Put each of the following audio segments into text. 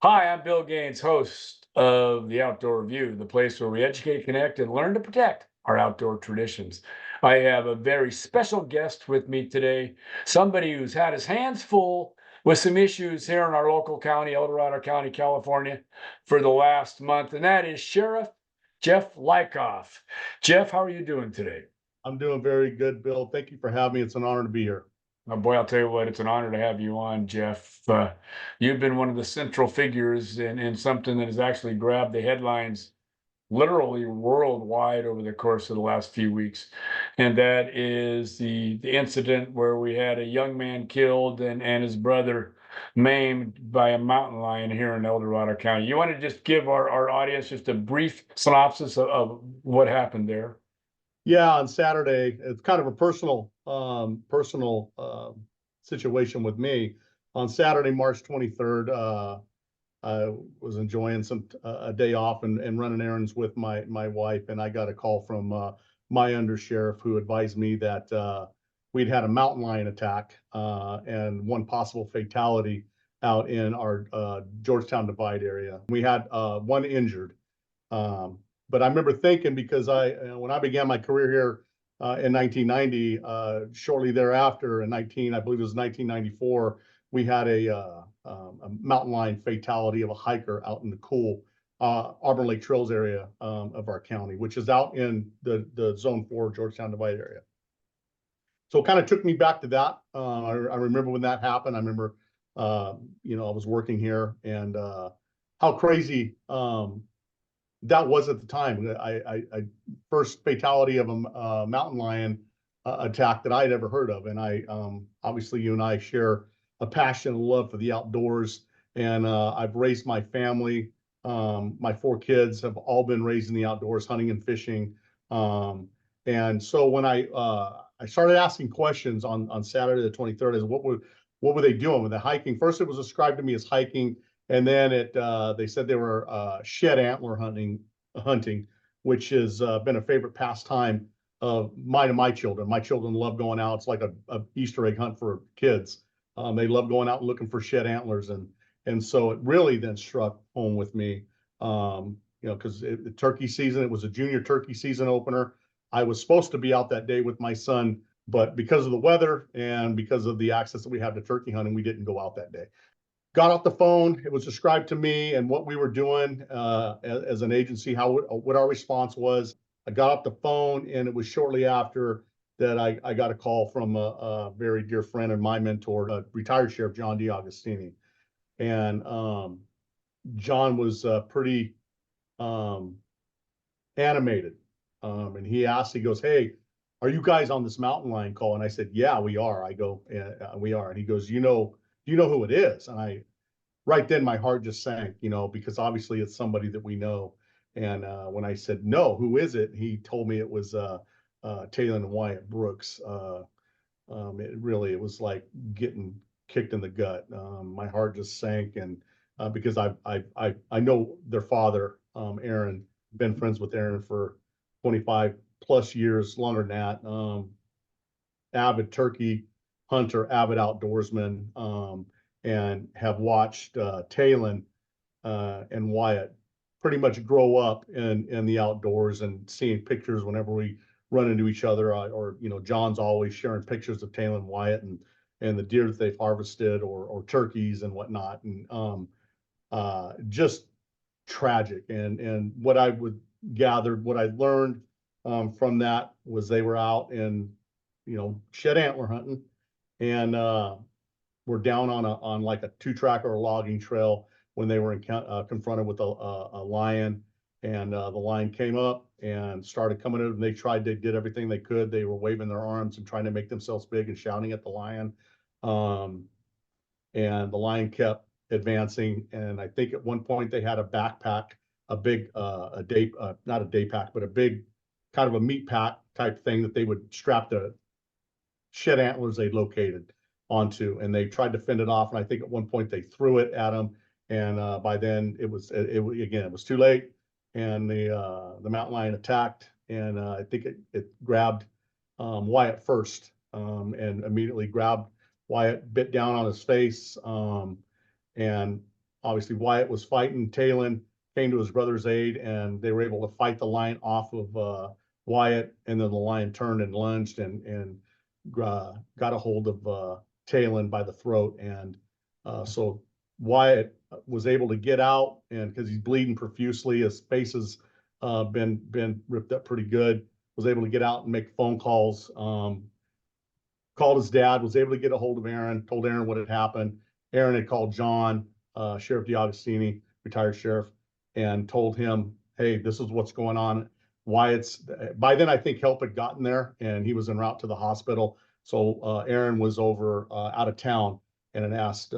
Hi, I'm Bill Gaines, host of the Outdoor View, the place where we educate, connect, and learn to protect our outdoor traditions. I have a very special guest with me today, somebody who's had his hands full with some issues here in our local county, Dorado County, California, for the last month, and that is Sheriff Jeff Leikauf. Jeff, how are you doing today? I'm doing very good, Bill. Thank you for having me. It's an honor to be here. Oh boy, I'll tell you what, it's an honor to have you on, Jeff. You've been one of the central figures in something that has actually grabbed the headlines literally worldwide over the course of the last few weeks. And that is the incident where we had a young man killed and his brother maimed by a mountain lion here in El Dorado County. You want to just give our audience just a brief synopsis of what happened there? Yeah, on Saturday, it's kind of a personal situation with me. On Saturday, March 23rd, I was enjoying a day off and running errands with my wife, and I got a call from my undersheriff who advised me that we'd had a mountain lion attack and one possible fatality out in our Georgetown Divide area. We had one injured. Um, but I remember thinking, because when I began my career here in 1990, shortly thereafter in I believe it was 1994, we had a mountain lion fatality of a hiker out in the cool Auburn Lake Trails area of our county, which is out in the Zone 4 Georgetown Divide area. So it kind of took me back to that. I remember when that happened. I remember, I was working here, and how crazy that was at the time. I first fatality of a mountain lion attack that I'd ever heard of, and obviously you and I share a passion and love for the outdoors, and I've raised my family. My four kids have all been raised in the outdoors, hunting and fishing, and so when I started asking questions on Saturday the 23rd, is what were they doing with the hiking? First, it was described to me as hiking, and then they said they were shed antler hunting, which has been a favorite pastime of mine and my children. My children love going out. It's like a Easter egg hunt for kids. They love going out and looking for shed antlers, and so it really then struck home with me. Because the turkey season, it was a junior turkey season opener. I was supposed to be out that day with my son, but because of the weather and because of the access that we have to turkey hunting, we didn't go out that day. Got off the phone. It was described to me and what we were doing as an agency, what our response was. I got off the phone, and it was shortly after that I got a call from a very dear friend and my mentor, retired Sheriff John D'Agostini. And John was pretty um, animated. And he goes, "Hey, are you guys on this mountain lion call?" And I said, "Yeah, we are." I go, "We are." And he goes, do you know who it is?" And right then my heart just sank, because obviously it's somebody that we know. And when I said, "No, who is it?" He told me it was Taylor and Wyatt Brooks. It was like getting kicked in the gut. My heart just sank, and because I know their father, Aaron, been friends with Aaron for 25 plus years, longer than that. Avid turkey hunter, avid outdoorsman, and have watched Talon and Wyatt pretty much grow up in the outdoors, and seeing pictures whenever we run into each other, or John's always sharing pictures of Talon and Wyatt and the deer that they've harvested, or turkeys and whatnot, and just tragic. And what I would gathered, what I learned from that was they were out and shed antler hunting, and were down on like a 2-track or a logging trail when they were confronted with a lion, and the lion came up and started coming in, and they did everything they could. They were waving their arms and trying to make themselves big and shouting at the lion. Um, and the lion kept advancing. And I think at one point they had a backpack, a big, not a day pack, but a big kind of a meat pack type thing that they would strap the shed antlers they located onto, and they tried to fend it off. And I think at one point they threw it at them, and by then it was too late, and the mountain lion attacked, and I think it grabbed Wyatt first, and immediately grabbed Wyatt, bit down on his face, and obviously Wyatt was fighting. Talon came to his brother's aid, and they were able to fight the lion off of Wyatt, and then the lion turned and lunged and got a hold of Talon by the throat, and so Wyatt was able to get out, and because he's bleeding profusely, his face has been ripped up pretty good. Was able to get out and make phone calls. Called his dad, was able to get a hold of Aaron, told Aaron what had happened. Aaron had called John, Sheriff D'Agostini, retired sheriff, and told him, hey, this is what's going on. Wyatt's, by then I think help had gotten there and he was en route to the hospital. So Aaron was over out of town and had asked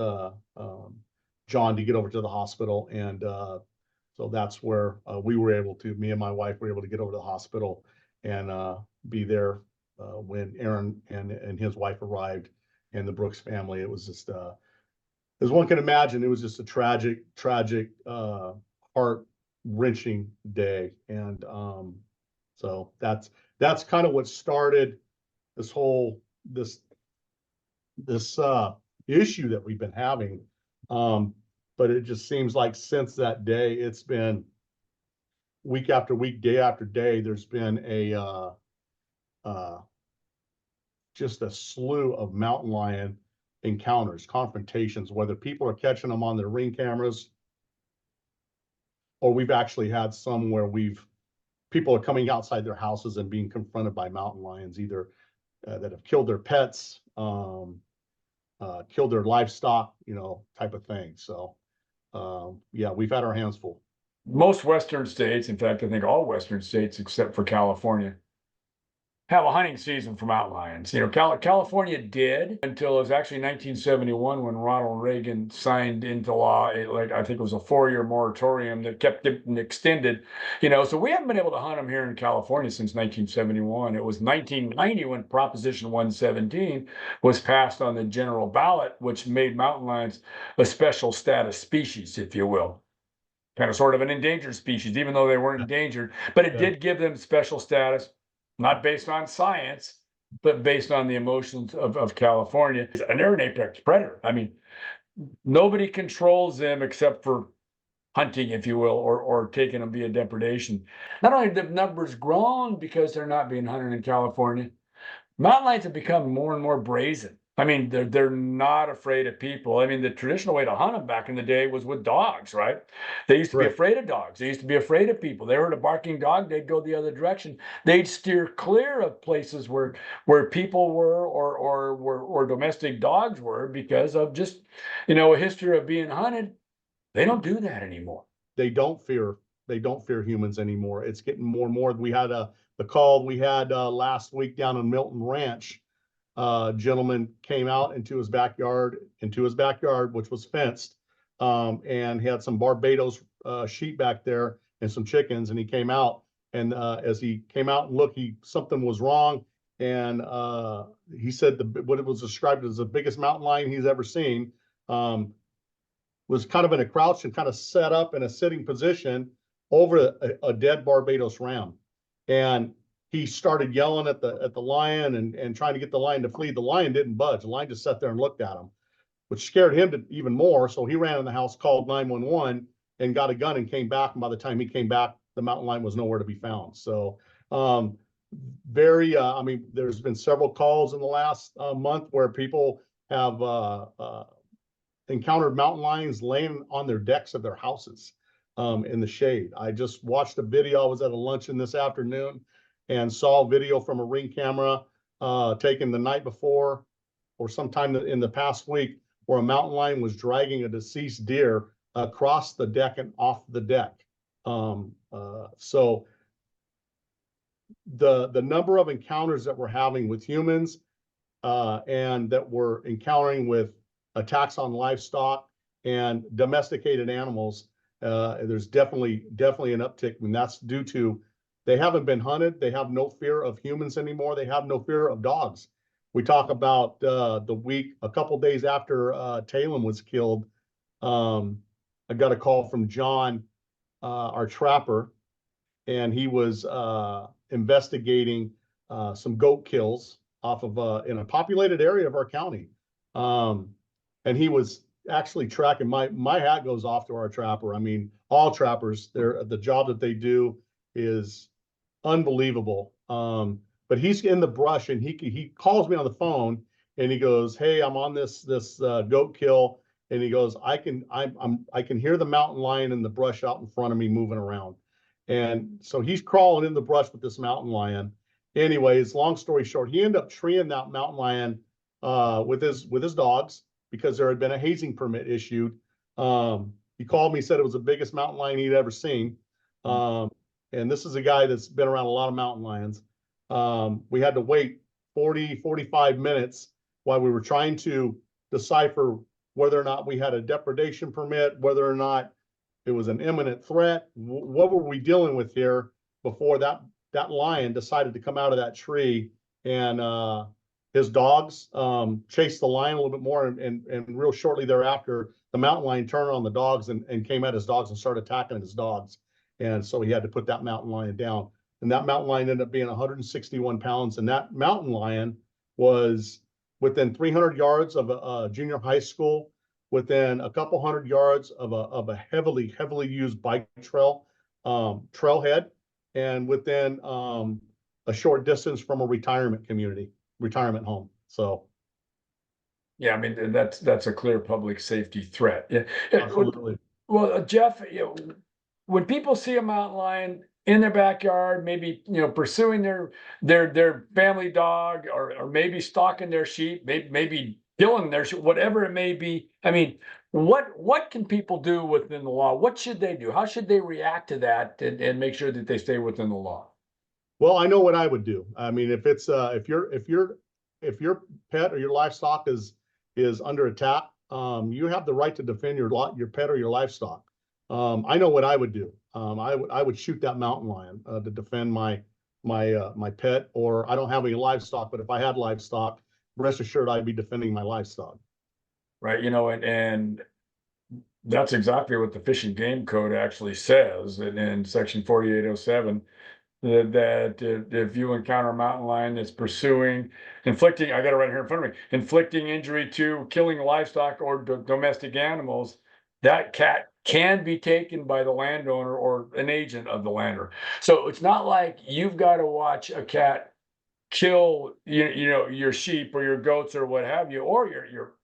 John to get over to the hospital. And so that's where we were able to, me and my wife were able to get over to the hospital and be there when Aaron and his wife arrived, and the Brooks family. It was just, as one can imagine, it was just a tragic, heart wrenching day. And so that's kind of what started this whole this issue that we've been having. But it just seems like since that day, it's been week after week, day after day. There's been just a slew of mountain lion encounters, confrontations, whether people are catching them on their ring cameras, or we've actually had some where people are coming outside their houses and being confronted by mountain lions, either that have killed their pets, killed their livestock, type of thing. So yeah, we've had our hands full. Most Western states, in fact, I think all Western states except for California, have a hunting season for mountain lions. California did until it was actually 1971 when Ronald Reagan signed into law, I think it was a 4-year moratorium that kept getting extended. So we haven't been able to hunt them here in California since 1971. It was 1990 when Proposition 117 was passed on the general ballot, which made mountain lions a special status species, if you will. Kind of sort of an endangered species, even though they weren't endangered, but it did give them special status. Not based on science, but based on the emotions of California. And they're an apex predator. I mean, nobody controls them except for hunting, if you will, or taking them via depredation. Not only have the numbers grown because they're not being hunted in California, mountain lions have become more and more brazen. I mean, they're not afraid of people. I mean, the traditional way to hunt them back in the day was with dogs, right? They used to be afraid of dogs. They used to be afraid of people. They heard a barking dog, they'd go the other direction. They'd steer clear of places where people were or domestic dogs were because of just, a history of being hunted. They don't do that anymore. They don't fear humans anymore. It's getting more and more. We had the call we had last week down in Milton Ranch. Gentleman came out into his backyard, which was fenced, and he had some Barbados sheep back there and some chickens. And he came out, and as he came out and looked, something was wrong. And he said what it was described as the biggest mountain lion he's ever seen. Was kind of in a crouch and kind of set up in a sitting position over a dead Barbados ram. And he started yelling at the lion and trying to get the lion to flee. The lion didn't budge. The lion just sat there and looked at him, which scared him even more. So he ran in the house, called 911, and got a gun and came back. And by the time he came back, the mountain lion was nowhere to be found. So I mean, there's been several calls in the last month where people have encountered mountain lions laying on their decks of their houses in the shade. I just watched a video. I was at a luncheon this afternoon and saw a video from a ring camera taken the night before or sometime in the past week where a mountain lion was dragging a deceased deer across the deck and off the deck. So the number of encounters that we're having with humans and that we're encountering with attacks on livestock and domesticated animals, there's definitely an uptick, and that's due to they haven't been hunted. They have no fear of humans anymore. They have no fear of dogs. We talk about a couple days after Talon was killed. I got a call from John, our trapper, and he was investigating some goat kills off of in a populated area of our county. And he was actually tracking. My hat goes off to our trapper. I mean, all trappers, the job that they do is unbelievable. But he's in the brush and he calls me on the phone and he goes, "Hey, I'm on this goat kill," and he goes, I can hear the mountain lion in the brush out in front of me moving around." And so he's crawling in the brush with this mountain lion. Anyways, long story short, he ended up treeing that mountain lion with his dogs because there had been a hazing permit issued. He called me, said it was the biggest mountain lion he'd ever seen. And this is a guy that's been around a lot of mountain lions. We had to wait 45 minutes while we were trying to decipher whether or not we had a depredation permit, whether or not it was an imminent threat. What were we dealing with here before that lion decided to come out of that tree, and his dogs chased the lion a little bit more, and real shortly thereafter, the mountain lion turned on the dogs and came at his dogs and started attacking his dogs. And so he had to put that mountain lion down. And that mountain lion ended up being 161 pounds. And that mountain lion was within 300 yards of a junior high school, within a couple hundred yards of a heavily used bike trailhead, and within a short distance from a retirement home. So Yeah, I mean, that's a clear public safety threat. Yeah. absolutely. Well, Jeff, when people see a mountain lion in their backyard, maybe pursuing their family dog, or maybe stalking their sheep, maybe killing their sheep, whatever it may be. I mean, what can people do within the law? What should they do? How should they react to that and make sure that they stay within the law? Well, I know what I would do. I mean, if it's if your pet or your livestock is under attack, you have the right to defend your pet or your livestock. I know what I would do. I would shoot that mountain lion to defend my pet. Or I don't have any livestock, but if I had livestock, rest assured I'd be defending my livestock. Right. And that's exactly what the Fish and Game Code actually says in section 4807. That if you encounter a mountain lion that's pursuing, inflicting, I got it right here in front of me, inflicting injury to, killing livestock or domestic animals, that cat can be taken by the landowner or an agent of the landowner. So it's not like you've got to watch a cat kill your sheep or your goats or what have you, or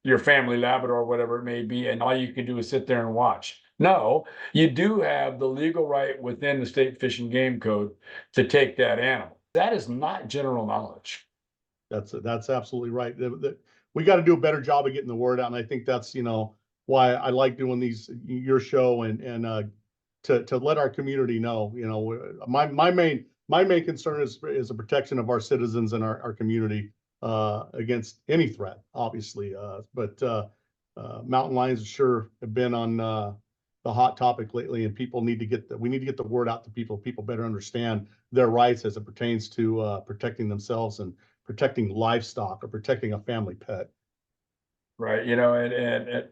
your family Labrador or whatever it may be, and all you can do is sit there and watch. No, you do have the legal right within the state Fish and Game Code to take that animal. That is not general knowledge. That's absolutely right. We got to do a better job of getting the word out, and I think that's why I like doing your show, and to let our community know. My main concern is the protection of our citizens and our community against any threat, obviously. But mountain lions sure have been on the hot topic lately, and we need to get the word out to people. People better understand their rights as it pertains to protecting themselves and protecting livestock or protecting a family pet. Right. And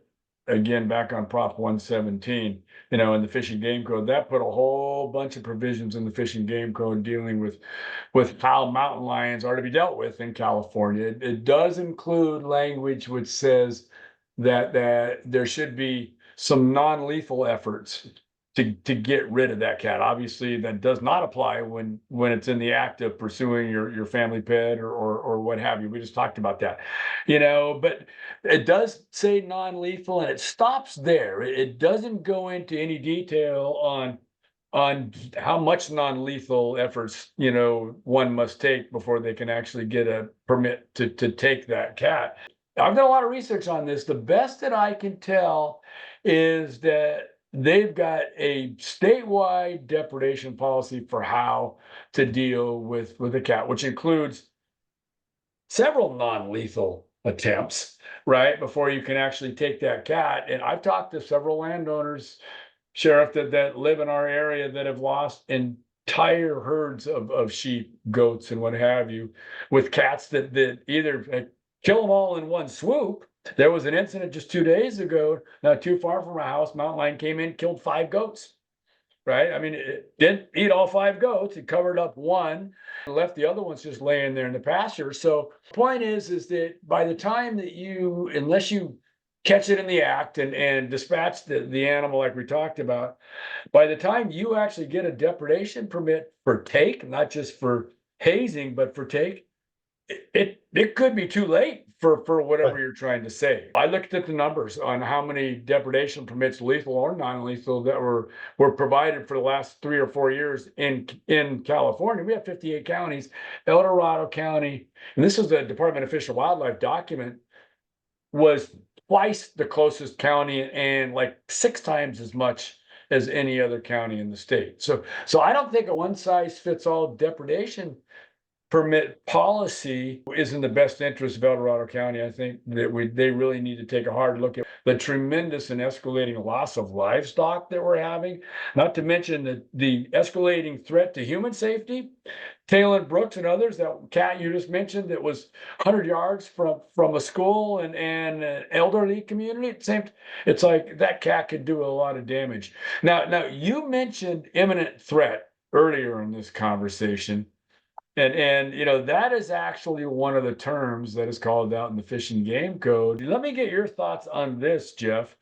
again, back on Prop 117, in the Fish and Game Code, that put a whole bunch of provisions in the Fish and Game Code dealing with how mountain lions are to be dealt with in California. It does include language which says that there should be some non-lethal efforts to get rid of that cat. Obviously, that does not apply when it's in the act of pursuing your family pet or what have you. We just talked about that, but it does say non-lethal, and it stops there. It doesn't go into any detail on how much non-lethal efforts one must take before they can actually get a permit to take that cat. I've done a lot of research on this. The best that I can tell is that they've got a statewide depredation policy for how to deal with a cat, which includes several non-lethal attempts, right, before you can actually take that cat. And I've talked to several landowners, Sheriff, that live in our area that have lost entire herds of sheep, goats, and what have you, with cats that either kill them all in one swoop. There was an incident just 2 days ago, not too far from our house. Mountain lion came in, killed 5 goats. Right? I mean, it didn't eat all 5 goats. It covered up one and left the other ones just laying there in the pasture. So the point is that by the time that unless you catch it in the act and dispatch the animal like we talked about, by the time you actually get a depredation permit for take, not just for hazing, but for take, it could be too late for Right. whatever you're trying to say. I looked at the numbers on how many depredation permits, lethal or non-lethal, that were provided for the last 3 or 4 years in California. We have 58 counties. El Dorado County, and this is a Department of Fish and Wildlife document, was twice the closest county and like 6 times as much as any other county in the state. So I don't think a one size fits all depredation permit policy is in the best interest of El Dorado County. I think that they really need to take a hard look at the tremendous and escalating loss of livestock that we're having, not to mention the escalating threat to human safety. Taylor Brooks and others, that cat you just mentioned that was 100 yards from a school and an elderly community. It's like that cat could do a lot of damage. Now you mentioned imminent threat earlier in this conversation. And that is actually one of the terms that is called out in the Fish and Game Code. Let me get your thoughts on this, Jeff.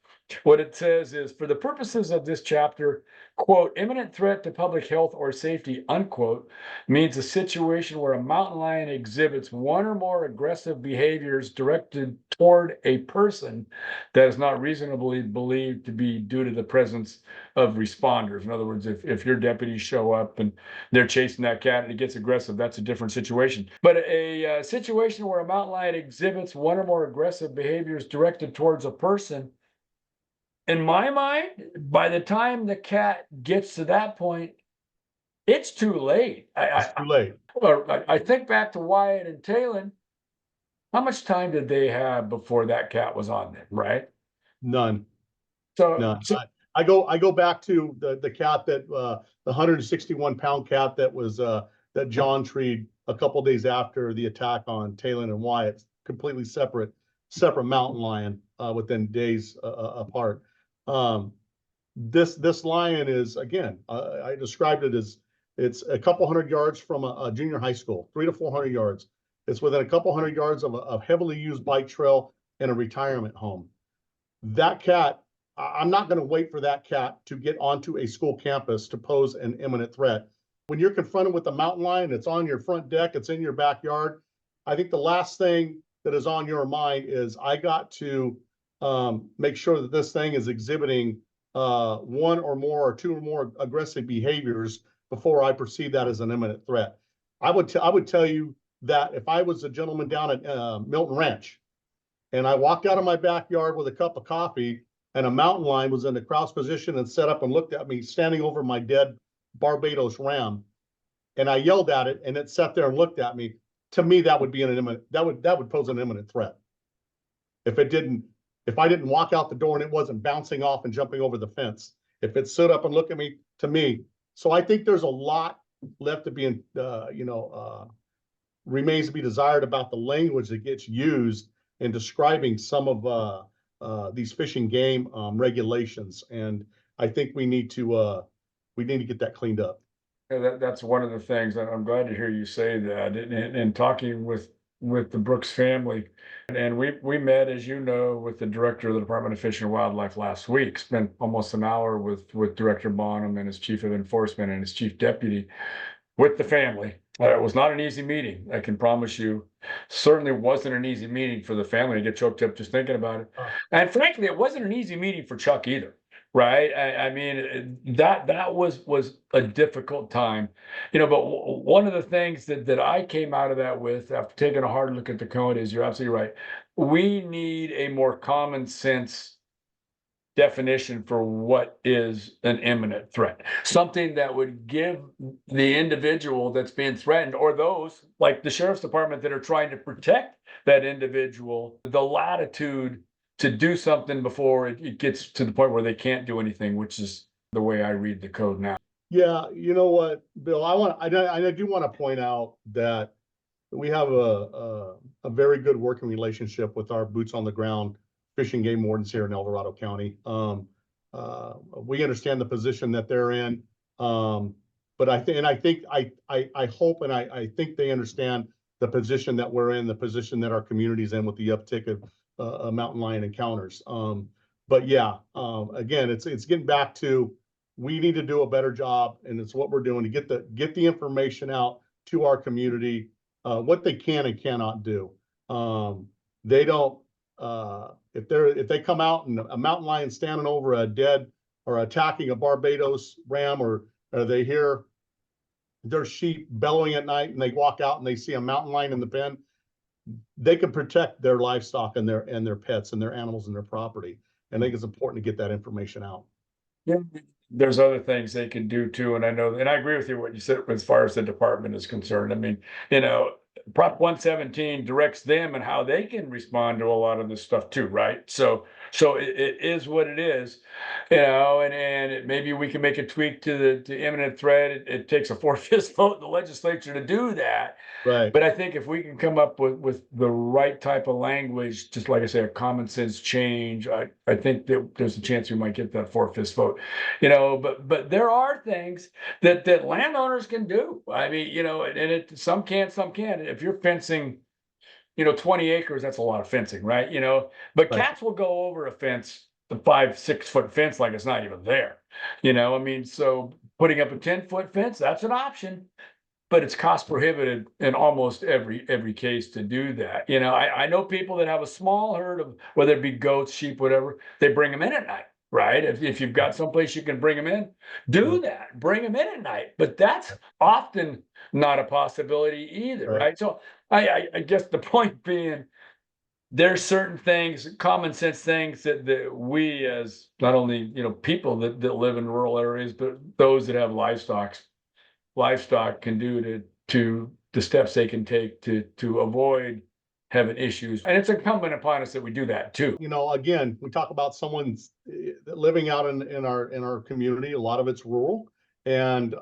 What it says is, for the purposes of this chapter, quote, imminent threat to public health or safety, unquote, means a situation where a mountain lion exhibits one or more aggressive behaviors directed toward a person that is not reasonably believed to be due to the presence of responders. In other words, if your deputies show up and they're chasing that cat and it gets aggressive, that's a different situation. But a situation where a mountain lion exhibits one or more aggressive behaviors directed towards a person, in my mind, by the time the cat gets to that point, it's too late. It's too late. I think back to Wyatt and Talon. How much time did they have before that cat was on them, right? None. So, None. so I go back to the cat that the 161-pound cat that was that John treed a couple days after the attack on Talon and Wyatt, completely separate mountain lion within days apart. This lion is, again, I described it as, it's a couple hundred yards from a junior high school, 300 to 400 yards. It's within a couple hundred yards of a heavily used bike trail and a retirement home. That cat, I'm not going to wait for that cat to get onto a school campus to pose an imminent threat. When you're confronted with a mountain lion, it's on your front deck, it's in your backyard. I think the last thing that is on your mind is, I got to make sure that this thing is exhibiting one or more or two or more aggressive behaviors before I perceive that as an imminent threat. I would tell you that if I was a gentleman down at Milton Ranch and I walked out of my backyard with a cup of coffee and a mountain lion was in the crouch position and set up and looked at me standing over my dead Barbados ram, and I yelled at it and it sat there and looked at me, to me that would be an imminent, that would pose an imminent threat. If I didn't walk out the door and it wasn't bouncing off and jumping over the fence, if it stood up and looked at me, to me. So I think there's a lot left to be remains to be desired about the language that gets used in describing some of these fish and game regulations, and I think we need to get that cleaned up. yeah, that's one of the things. I'm glad to hear you say that. And talking with the Brooks family, and we met, as you know, with the director of the Department of Fish and Wildlife last week. Spent almost an hour with Director Bonham and his chief of enforcement and his chief deputy with the family. It was not an easy meeting, I can promise you. Certainly wasn't an easy meeting for the family. To get choked up just thinking about it. And frankly, it wasn't an easy meeting for Chuck either, right? I mean, that was a difficult time, but one of the things that I came out of that with, after taking a hard look at the code, is, you're absolutely right. We need a more common sense definition for what is an imminent threat, something that would give the individual that's being threatened, or those like the sheriff's department that are trying to protect that individual, the latitude to do something before it gets to the point where they can't do anything, which is the way I read the code now. Yeah, you know what, Bill, I do want to point out that we have a very good working relationship with our boots on the ground fish and game wardens here in El Dorado County. We understand the position that they're in, but I hope and I think they understand the position that we're in, the position that our community's in with the uptick mountain lion encounters. But yeah, again, it's getting back to, we need to do a better job, and it's what we're doing to get the information out to our community, what they can and cannot do. They don't, if they come out and a mountain lion standing over a dead or attacking a Barbados ram, or they hear their sheep bellowing at night and they walk out and they see a mountain lion in the pen, they can protect their livestock and their pets and their animals and their property. And I think it's important to get that information out. Yeah, there's other things they can do too, and I know, and I agree with you what you said as far as the department is concerned. I mean, Prop 117 directs them and how they can respond to a lot of this stuff too, right? So it is what it is, and maybe we can make a tweak to the imminent threat. It takes a 4/5 vote in the legislature to do that. Right. But I think if we can come up with the right type of language, just like I say, a common sense change, I think that there's a chance we might get that 4/5 vote. But there are things that landowners can do. I mean, and some can, some can't. If you're fencing, 20 acres, that's a lot of fencing, right? But Right. cats will go over a fence, the 5-6 foot fence, like it's not even there. I mean, so putting up a 10-foot fence, that's an option, but it's cost prohibitive in almost every case to do that. I know people that have a small herd of, whether it be goats, sheep, whatever, they bring them in at night, right? If you've got someplace you can bring them in, do that, bring them in at night. But that's often not a possibility either, Right. right? So I guess the point being, there's certain things, common sense things that we, as not only people that live in rural areas, but those that have livestock can do to the steps they can take to avoid having issues. And it's incumbent upon us that we do that too. Again, we talk about someone's living out in our community. A lot of it's rural, and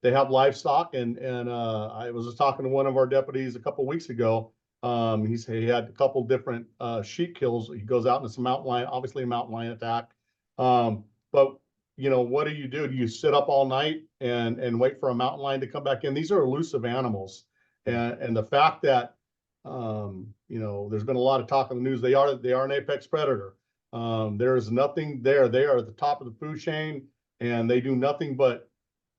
they have livestock. And I was just talking to one of our deputies a couple of weeks ago. He had a couple different sheep kills. He goes out and it's a mountain lion, obviously a mountain lion attack. But what do? Do you sit up all night and wait for a mountain lion to come back in? These are elusive animals, and the fact that there's been a lot of talk in the news. They are an apex predator. There is nothing there. They are at the top of the food chain, and they do nothing but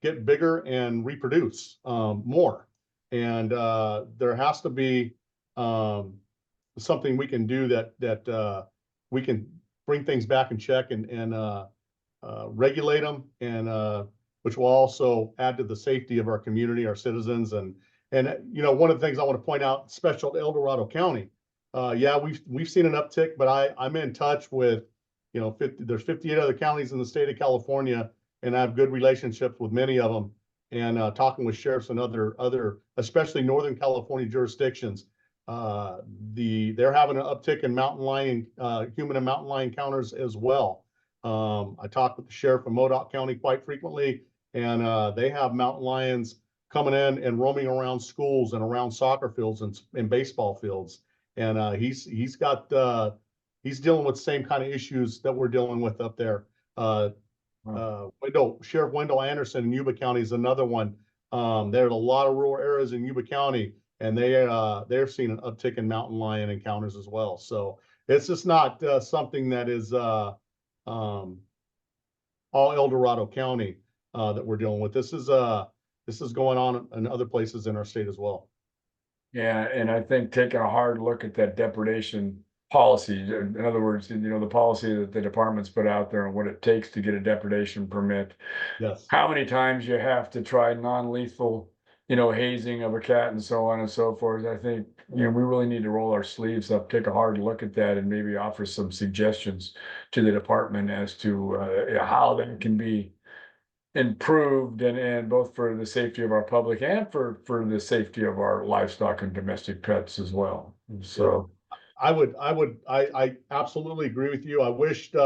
get bigger and reproduce more. And there has to be something we can do that we can bring things back in check and regulate them, and which will also add to the safety of our community, our citizens. And one of the things I want to point out, special to El Dorado County, yeah, we've seen an uptick, but I'm in touch with, there's 58 other counties in the state of California, and I have good relationships with many of them. And talking with sheriffs and other, especially Northern California jurisdictions, they're having an uptick in mountain lion, human and mountain lion encounters as well. I talk with the sheriff of Modoc County quite frequently, and they have mountain lions coming in and roaming around schools and around soccer fields and baseball fields. And he's dealing with the same kind of issues that we're dealing with up there. Sheriff Wendell Anderson in Yuba County is another one. There's a lot of rural areas in Yuba County, and they're seeing an uptick in mountain lion encounters as well. So it's just not something that is all El Dorado County that we're dealing with. This is going on in other places in our state as well. Yeah, and I think taking a hard look at that depredation policy, in other words, the policy that the department's put out there and what it takes to get a depredation permit. Yes. How many times you have to try non-lethal, hazing of a cat and so on and so forth. I think, we really need to roll our sleeves up, take a hard look at that, and maybe offer some suggestions to the department as to how that can be improved, and both for the safety of our public and for the safety of our livestock and domestic pets as well. So I absolutely agree with you. I wish we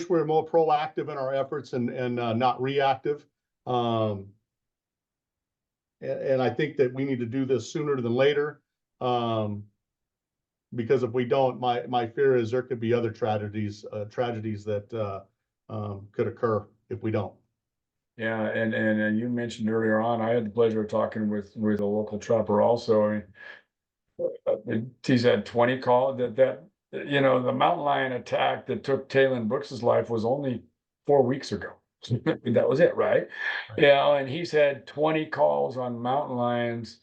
were more proactive in our efforts and not reactive. And I think that we need to do this sooner than later. Because if we don't, my fear is there could be other tragedies that could occur if we don't. yeah, and you mentioned earlier on, I had the pleasure of talking with a local trapper also. I mean, He's had 20 calls the mountain lion attack that took Taylor Brooks's life was only 4 weeks ago. That was it, right? Right. And he's had 20 calls on mountain lions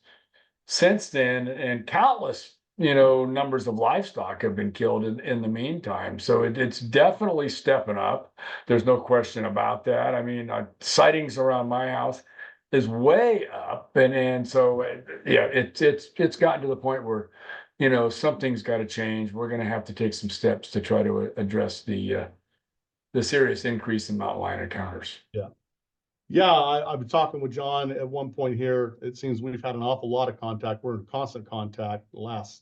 since then, and countless, numbers of livestock have been killed in the meantime. So it's definitely stepping up. There's no question about that. I mean, sightings around my house is way up, and so yeah, it's gotten to the point where, something's got to change. We're going to have to take some steps to try to address the serious increase in mountain lion encounters. Yeah. Yeah, I've been talking with John at one point here. It seems we've had an awful lot of contact. We're in constant contact the last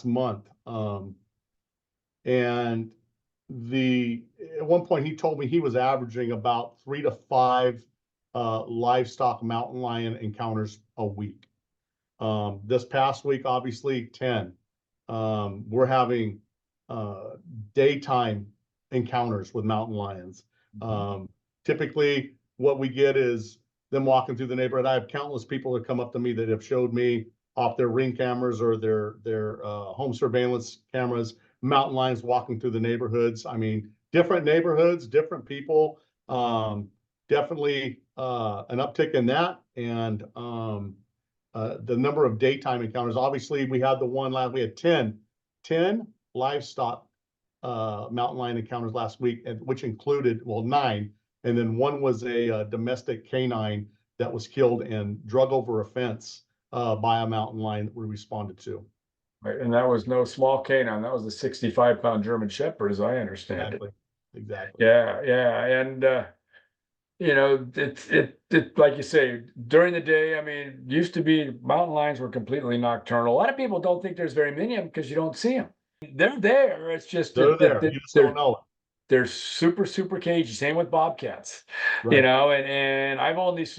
month. And at one point he told me he was averaging about 3 to 5 livestock mountain lion encounters a week. This past week, obviously 10. We're having daytime encounters with mountain lions. Typically what we get is them walking through the neighborhood. I have countless people that come up to me that have showed me off their Ring cameras or their home surveillance cameras, mountain lions walking through the neighborhoods. I mean, different neighborhoods, different people. Definitely an uptick in that. And the number of daytime encounters. Obviously, we had we had 10 livestock mountain lion encounters last week, which included, 9. And then one was a domestic canine that was killed and drug over a fence by a mountain lion that we responded to. Right, and that was no small canine. That was a 65-pound German Shepherd, as I understand it. Exactly. Yeah, and it's like you say, during the day. I mean, used to be mountain lions were completely nocturnal. A lot of people don't think there's very many of them because you don't see them. They're there. It's just They're there. You just don't know it. they're super, super cagey. Same with bobcats, Right. and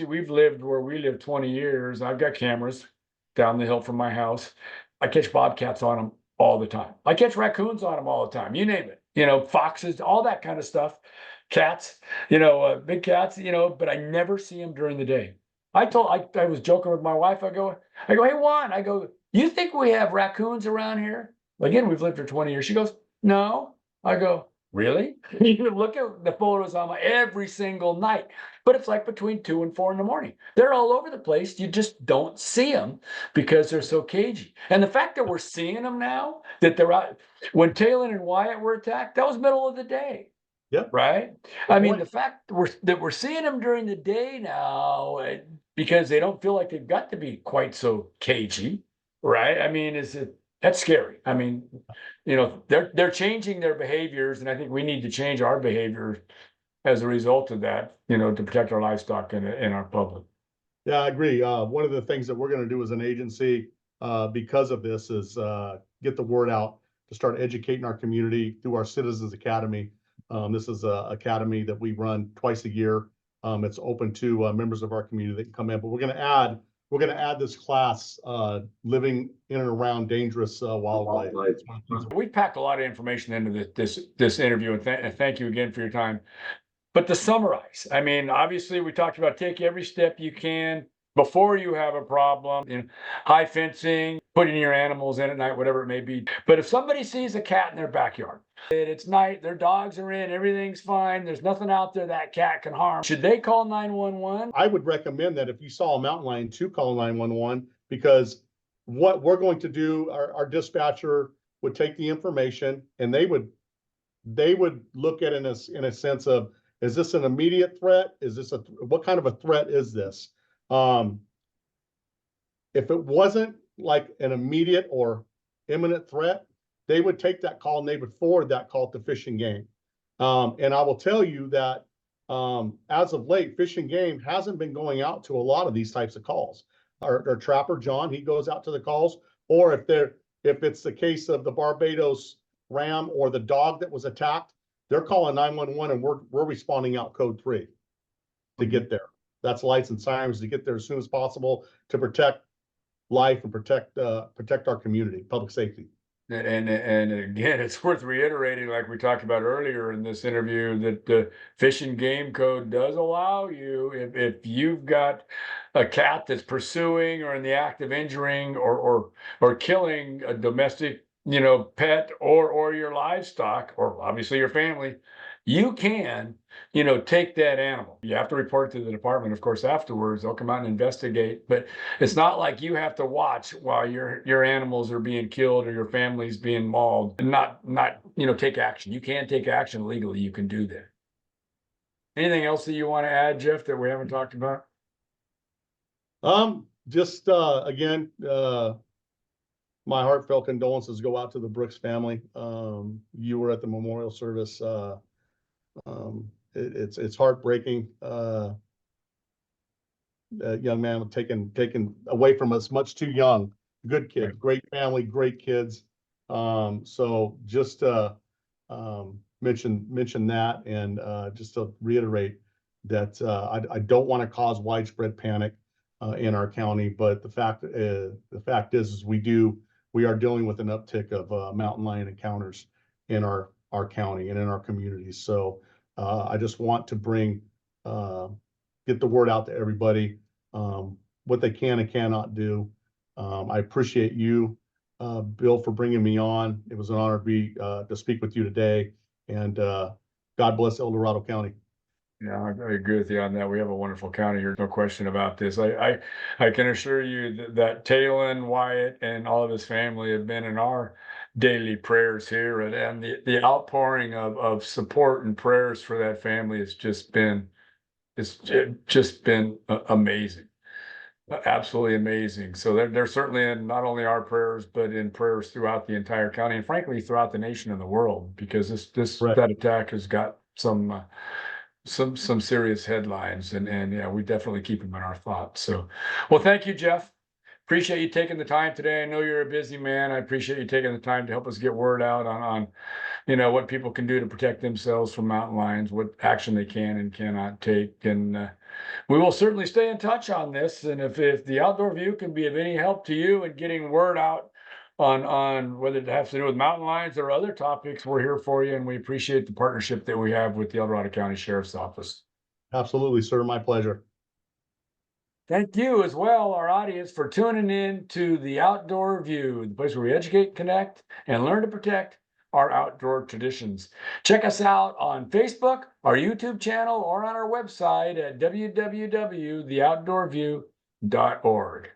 we've lived where we live 20 years. I've got cameras down the hill from my house. I catch bobcats on them all the time. I catch raccoons on them all the time. You name it, foxes, all that kind of stuff. Cats, big cats, but I never see them during the day. I was joking with my wife. I go, hey Juan, you think we have raccoons around here? Again, we've lived for 20 years. She goes, no. I go, really? You can look at the photos on every single night, but it's like between 2 and 4 in the morning. They're all over the place. You just don't see them because they're so cagey. And the fact that we're seeing them now, that they're out, when Taylor and Wyatt were attacked, that was middle of the day. Yep. Right. I mean, the fact that we're seeing them during the day now, because they don't feel like they've got to be quite so cagey. Right. I mean, that's scary. I mean, they're changing their behaviors, and I think we need to change our behavior as a result of that, to protect our livestock and our public. Yeah, I agree. One of the things that we're going to do as an agency, because of this, is get the word out to start educating our community through our Citizens Academy. This is an academy that we run twice a year. It's open to members of our community that can come in, but we're going to add this class, living in and around dangerous wildlife. We packed a lot of information into this interview, and thank you again for your time. But to summarize, I mean, obviously we talked about take every step you can before you have a problem, high fencing, putting your animals in at night, whatever it may be. But if somebody sees a cat in their backyard, it's night, their dogs are in, everything's fine, there's nothing out there that cat can harm, should they call 911? I would recommend that if you saw a mountain lion, to call 911, because what we're going to do, our dispatcher would take the information and they would look at it in a sense of, is this an immediate threat? What kind of a threat is this? If it wasn't like an immediate or imminent threat, they would take that call and they would forward that call to Fish and Game. And I will tell you that as of late, Fish and Game hasn't been going out to a lot of these types of calls. Our trapper John, he goes out to the calls, or if it's the case of the Barbados ram or the dog that was attacked, they're calling 911 and we're responding out code 3 to get there. That's lights and sirens to get there as soon as possible to protect life and protect our community, public safety. And again, it's worth reiterating, like we talked about earlier in this interview, that the Fish and Game Code does allow you, if you've got a cat that's pursuing or in the act of injuring or killing a domestic, pet or your livestock or obviously your family, you can, take that animal. You have to report to the department, of course, afterwards. They'll come out and investigate, but it's not like you have to watch while your animals are being killed or your family's being mauled and not take action. You can take action legally. You can do that. Anything else that you want to add, Jeff, that we haven't talked about? Just again, my heartfelt condolences go out to the Brooks family. You were at the memorial service. It's heartbreaking. A young man was taken away from us much too young. Good kid, Right. great family, great kids. So just mention that, and just to reiterate that I don't want to cause widespread panic in our county, but the fact is we are dealing with an uptick of mountain lion encounters in our county and in our communities. So I just want to get the word out to everybody, what they can and cannot do. I appreciate you, Bill, for bringing me on. It was an honor to speak with you today, and God bless El Dorado County. Yeah, I agree with you on that. We have a wonderful county here, no question about this. I can assure you that Talon, Wyatt, and all of his family have been in our daily prayers here, and the outpouring of support and prayers for that family has just been amazing. Absolutely amazing. So they're certainly in not only our prayers, but in prayers throughout the entire county and frankly throughout the nation and the world, because Right. that attack has got some serious headlines, and yeah, we definitely keep them in our thoughts. So, well, thank you, Jeff. Appreciate you taking the time today. I know you're a busy man. I appreciate you taking the time to help us get word out on what people can do to protect themselves from mountain lions, what action they can and cannot take, and we will certainly stay in touch on this. And if the Outdoor View can be of any help to you in getting word out on whether it has to do with mountain lions or other topics, we're here for you. And we appreciate the partnership that we have with the El Dorado County Sheriff's Office. Absolutely, sir. My pleasure. Thank you as well, our audience, for tuning in to the Outdoor View, the place where we educate, connect, and learn to protect our outdoor traditions. Check us out on Facebook, our YouTube channel, or on our website at www.theoutdoorview.org.